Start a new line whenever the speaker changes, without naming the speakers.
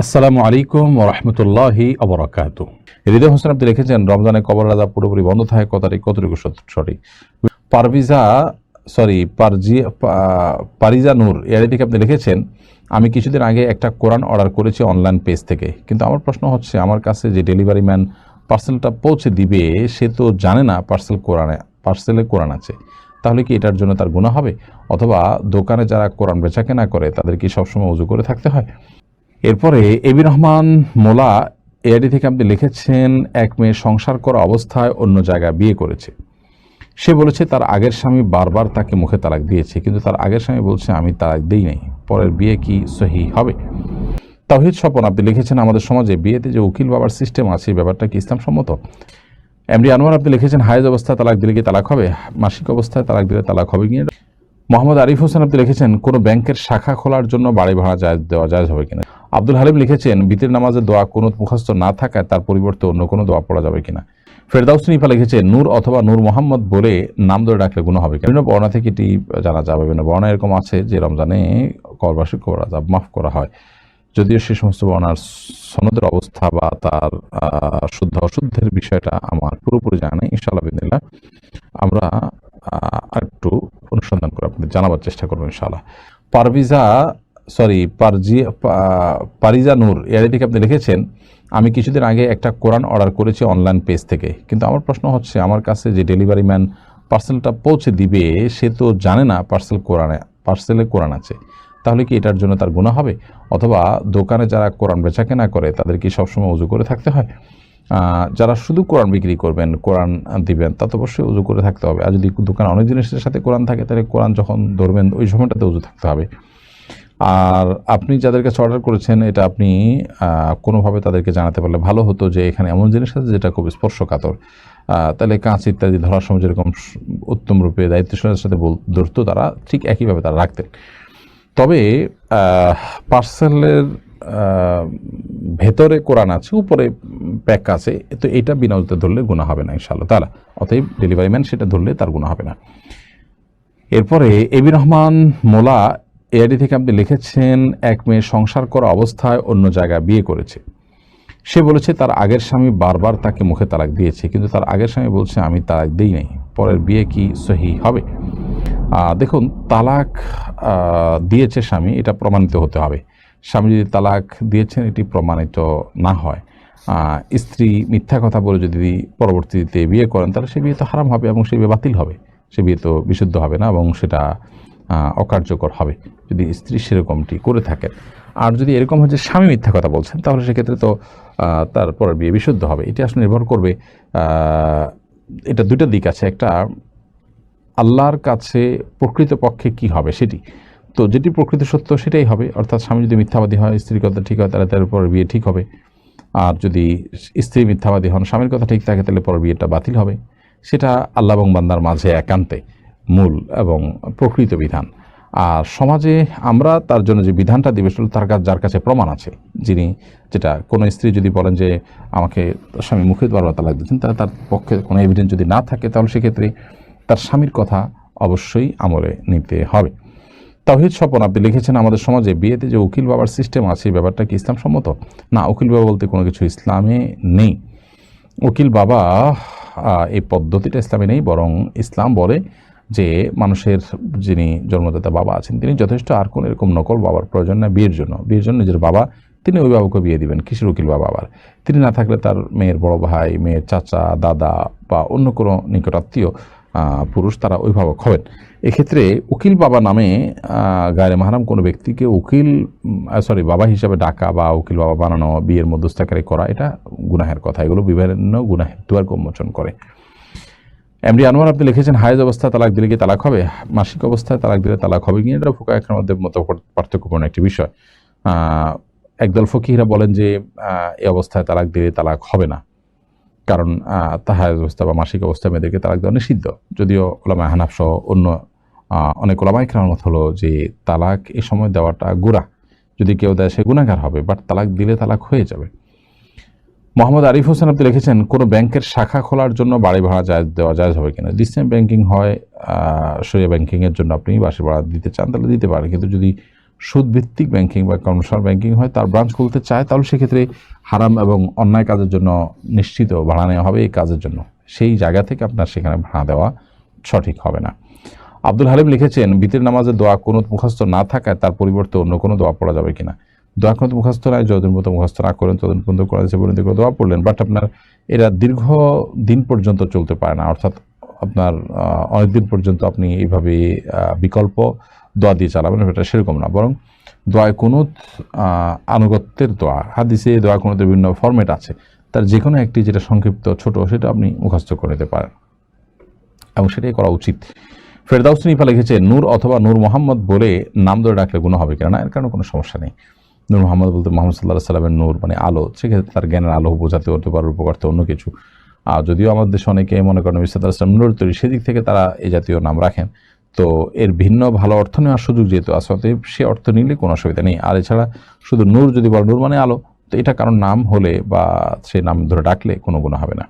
আসসালামু আলাইকুম ওয়া রাহমাতুল্লাহি ওয়া বারাকাতুহু। হৃদয় হোসেন আপনি লিখেছেন রমজানে কবর আযাব পুরোপুরি বন্ধ থাকে কথাটি কতটুকু সঠিক? পারিজা নূর এর থেকে আপনি লিখেছেন আমি কিছুদিন আগে একটা কোরআন অর্ডার করেছি অনলাইন পেজ থেকে, কিন্তু আমার প্রশ্ন হচ্ছে আমার কাছে যে ডেলিভারি ম্যান পার্সেলটা পৌঁছে দিবে সে তো জানে না পার্সেলে কোরআন আছে, তাহলে কি এটার জন্য তার গুনাহ হবে? অথবা দোকানে যারা কোরআন বেচাকেনা করে তাদের কি সবসময় ওযু করে থাকতে হয়? এরপরে এবি রহমান মোলা এআইডি থেকে আপনি লিখেছেন এক মেয়ে সংসার করা অবস্থায় অন্য জায়গায় বিয়ে করেছে। সে বলেছে তার আগের স্বামী বারবার তাকে মুখে তালাক দিয়েছে, কিন্তু তার আগের স্বামী বলছে আমি তালাক দেই নাই। পরের বিয়ে কি সহি হবে? তাওহীদ স্বপন আপনি লিখেছেন আমাদের সমাজে বিয়েতে যে উকিল বাবার সিস্টেম আছে ব্যাপারটা কি ইসলাম সম্মত? এমডি আনোয়ার আপনি লিখেছেন হায়েজ অবস্থায় তালাক দিলে কি তালাক হবে? মাসিক অবস্থায় তালাক দিলে তালাক হবে কি? মোহাম্মদ আরিফ হোসেন আপনি লিখেছেন কোনো ব্যাংকের শাখা খোলার জন্য বাড়ি ভাড়া দেওয়া জায়েজ হবে কিনা? আব্দুল হালিম লিখেছেন বিতির নামাজে দোয়া কুনুত মুখস্থ না থাকায় তার পরিবর্তে অন্য কোনো দোয়া পড়া যাবে কিনা? ফেরদাউস নিফা লিখেছে নূর অথবা নূর মোহাম্মদ বলে নাম ধরে ডাকলে গুনাহ হবে কিনা? বিভিন্ন বর্ণা থেকে এটি জানা যাবে। বিভিন্ন বর্ণা এরকম আছে যে রমজানে কবরবাসী কবর আযাব মাফ করা হয়, যদিও সে সমস্ত বর্ণার সনদের অবস্থা বা তার শুদ্ধ অশুদ্ধের বিষয়টা আমার পুরোপুরি জানা নেই। ইনশাআল্লাহ বিদিনিল্লাহ আমরা একটু অনুসন্ধান করে আপনাদের জানাবার চেষ্টা করবো ইনশাআল্লাহ। পারিজা নূর এর থেকে আপনি লিখেছেন আমি কিছুদিন আগে একটা কোরআন অর্ডার করেছি অনলাইন পেজ থেকে, কিন্তু আমার প্রশ্ন হচ্ছে আমার কাছে যে ডেলিভারি ম্যান পার্সেলটা পৌঁছে দিবে সে তো জানে না পার্সেলে কোরআন আছে, তাহলে কি এটার জন্য তার গুনাহ হবে? অথবা দোকানে যারা কোরআন বেচাকেনা করে তাদের কি সবসময় ওযু করে থাকতে হয়? যারা শুধু কোরআন বিক্রি করবেন, কোরআন দিবেন, তা তো অবশ্যই উযু করে থাকতে হবে। আর যদি দোকানে অনেক জিনিসের সাথে কোরআন থাকে তাহলে কোরআন যখন ধরবেন ওই সময়টাতে উযু থাকতে হবে। আর আপনি যাদের কাছে অর্ডার করেছেন এটা আপনি কোনোভাবে তাদেরকে জানাতে পারলে ভালো হতো যে এখানে এমন জিনিস আছে যেটা খুব স্পর্শকাতর, তাহলে কাঁচ ইত্যাদি ধরার সময় যেরকম উত্তম রূপে দায়িত্বশীলতার সাথে ধরতো তারা ঠিক একইভাবে তারা রাখতেন। তবে পার্সেলের ভেতরে কোরআন আছে, উপরে প্যাক আছে, তো এটা বিনা উযুতে ধরলে গুনাহ হবে না ইনশাআল্লাহ তাআলা। অতএব ডেলিভারি ম্যান সেটা ধরলে তার গুনাহ হবে না। এরপরে এবি রহমান মোলা এআইডি থেকে আপনি লিখেছেন এক মেয়ে সংসার করা অবস্থায় অন্য জায়গায় বিয়ে করেছে। সে বলেছে তার আগের স্বামী বারবার তাকে মুখে তালাক দিয়েছে, কিন্তু তার আগের স্বামী বলছে আমি তালাক দেই নাই। পরের বিয়ে কি সহি হবে? দেখুন, তালাক দিয়েছে স্বামী, এটা প্রমাণিত হতে হবে। স্বামী যদি তালাক দিয়েছেন এটি প্রমাণিত না হয়, স্ত্রী মিথ্যা কথা বলে যদি পরবর্তীতে বিয়ে করেন তাহলে সে বিয়ে তো হারাম হবে এবং সে বিয়ে বাতিল হবে, সে বিয়ে তো বিশুদ্ধ হবে না এবং সেটা অকার্যকর হবে যদি স্ত্রী সেরকমটি করে থাকেন। আর যদি এরকম হয় যে স্বামী মিথ্যা কথা বলছেন তাহলে সেক্ষেত্রে তো তারপরের বিয়ে বিশুদ্ধ হবে। এটি আসলে নির্ভর করবে, এটা দুইটা দিক আছে, একটা আল্লাহর কাছে প্রকৃতপক্ষে কি হবে সেটি, তো যেটি প্রকৃত সত্য সেটাই হবে। অর্থাৎ স্বামী যদি মিথ্যাবাদী হয়, স্ত্রীর কথা ঠিক হয়, তাহলে তার উপর বিয়ে ঠিক হবে। আর যদি স্ত্রী মিথ্যাবাদী হন, স্বামীর কথা ঠিক থাকে, তাহলে পর বিয়েটা বাতিল হবে। সেটা আল্লাহ এবং বান্দার মাঝে একান্তে মূল এবং প্রকৃত বিধান। আর সমাজে আমরা তার জন্য যে বিধানটা দিবে সেটা তার কাছে যার কাছে প্রমাণ আছে, যেটা কোনো স্ত্রী যদি বলেন যে আমাকে স্বামী মুখে বারবার তালাক দিচ্ছেন, তাহলে তার পক্ষে কোনো এভিডেন্স যদি না থাকে তাহলে সেক্ষেত্রে তার স্বামীর কথা অবশ্যই আমলে নিতে হবে। তাওহীদ স্বপন আপনি লিখেছেন আমাদের সমাজে বিয়েতে যে উকিল বাবার সিস্টেম আছে ব্যাপারটা কি ইসলাম সম্মত? না, উকিল বাবা বলতে কোনো কিছু ইসলামে নেই। উকিল বাবা এই পদ্ধতিটা ইসলামে নেই, বরং ইসলাম বলে যে মানুষের যিনি জন্মদাতা বাবা আছেন তিনি যথেষ্ট, আর কোন এরকম নকল বাবার প্রয়োজন না বিয়ের জন্য নিজের বাবা তিনি ওই বাবাকে বিয়ে দিবেন। কিসের উকিল বাবা? আবার তিনি না থাকলে তার মেয়ের বড় ভাই, মেয়ের চাচা, দাদা বা অন্য কোনো নিকটাত্মীয় পুরুষ তারা অভিভাবক হবেন। এক্ষেত্রে উকিল বাবা নামে গায়রে মাহরাম কোনো ব্যক্তিকে বাবা হিসাবে ডাকা বা উকিল বাবা বানানো, বিয়ের মধ্যস্থতাকারী করা, এটা গুনাহের কথা। এগুলো বিভিন্ন গুনাহের দুয়ারকে উন্মোচন করে। এমডি আনোয়ার আপনি লিখেছেন হায়েজ অবস্থায় তালাক দিলে কি তালাক হবে? মাসিক অবস্থায় তালাক দিলে তালাক হবে কিনা, এটা ফুকাহার মধ্যে মত পার্থক্যপূর্ণ একটি বিষয়। একদল ফকিহরা বলেন যে এই অবস্থায় তালাক দিলে তালাক হবে না, কারণ হায়েজ অবস্থা বা মাসিক অবস্থায় মেয়েদেরকে তালাক দেওয়া নিষিদ্ধ। যদিও ওলামা হানাফ সহ অন্য অনেক ওলামা ইকরামের মত হলো যে তালাক এই সময় দেওয়াটা গুনাহ, যদি কেউ দেয় সে গুনাহগার হবে, বাট তালাক দিলে তালাক হয়ে যাবে। মোহাম্মদ আরিফ হোসেন আপনি লিখেছেন কোনো ব্যাংকের শাখা খোলার জন্য বাড়ি ভাড়া দেওয়া জায়েজ হবে কিনা? ডিসটেন্স ব্যাংকিং হয়, শরিয়া ব্যাংকিংয়ের জন্য আপনি বাসা ভাড়া দিতে চান তাহলে দিতে পারেন, কিন্তু যদি সুদভিত্তিক ব্যাংকিং বা কমার্শিয়াল ব্যাংকিং হয়, তার ব্রাঞ্চ খুলতে চায়, তাহলে সেক্ষেত্রে হারাম এবং অন্যায় কাজের জন্য নিশ্চিত ভাড়া নেওয়া হবে এই কাজের জন্য। সেই জায়গা থেকে আপনার সেখানে ভাড়া দেওয়া সঠিক হবে না। আব্দুল হালিম লিখেছেন, বিতির নামাজে দোয়া কুনুত মুখস্থ না থাকায় তার পরিবর্তে অন্য কোনো দোয়া পড়া যাবে কিনা। দোয়া কুনুত মুখস্থ নয়, যতদিন পর্যন্ত মুখস্থ না করেন ততদিন পর্যন্ত করা যাচ্ছে, পর্যন্ত করে দোয়া পড়লেন, বাট আপনার এরা দীর্ঘ দিন পর্যন্ত চলতে পারে না, অর্থাৎ আপনার অনেকদিন পর্যন্ত আপনি এইভাবে বিকল্প দোয়া দিয়ে চালাবেন, এটা সেরকম না। বরং দোয়ায় কুনুত আনুগত্যের দোয়া, হাদিসে দোয়া কুনুতের বিভিন্ন ফরম্যাট আছে, তার যে কোনো একটি যেটা সংক্ষিপ্ত ছোট সেটা আপনি মুখস্থ করে নিতে পারেন এবং সেটাই করা উচিত। ফেরদাউস নিপা লিখেছে, নূর অথবা নূর মোহাম্মদ বলে নাম ধরে ডাকলে গুনাহ হবে কিনা। না, এর কারণে কোনো সমস্যা নেই। নূর মোহাম্মদ বলতে মোহাম্মদ সাল্লাল্লাহু আলাইহি সাল্লামের নূর মানে আলো, সেক্ষেত্রে তার জ্ঞানের আলো বোঝাতে হতে পারে, উপকার্থে অন্য কিছু। যদিও আমাদের দেশে অনেকে মনে করেন নবী সাল্লাল্লাহু আলাইহি ওয়াসাল্লাম নূরের তৈরি, সেদিক থেকে তারা এই জাতীয় নাম রাখেন। তো এর ভিন্ন ভালো অর্থ নেওয়ার সুযোগ যেহেতু আছে, অতএব সে অর্থ নিলে কোনো অসুবিধা নেই। আর এছাড়া শুধু নূর যদি বলে নূর মানে আলো, তো এটা কারণ নাম হলে বা সে নাম ধরে ডাকলে কোনো গুনাহ হবে না।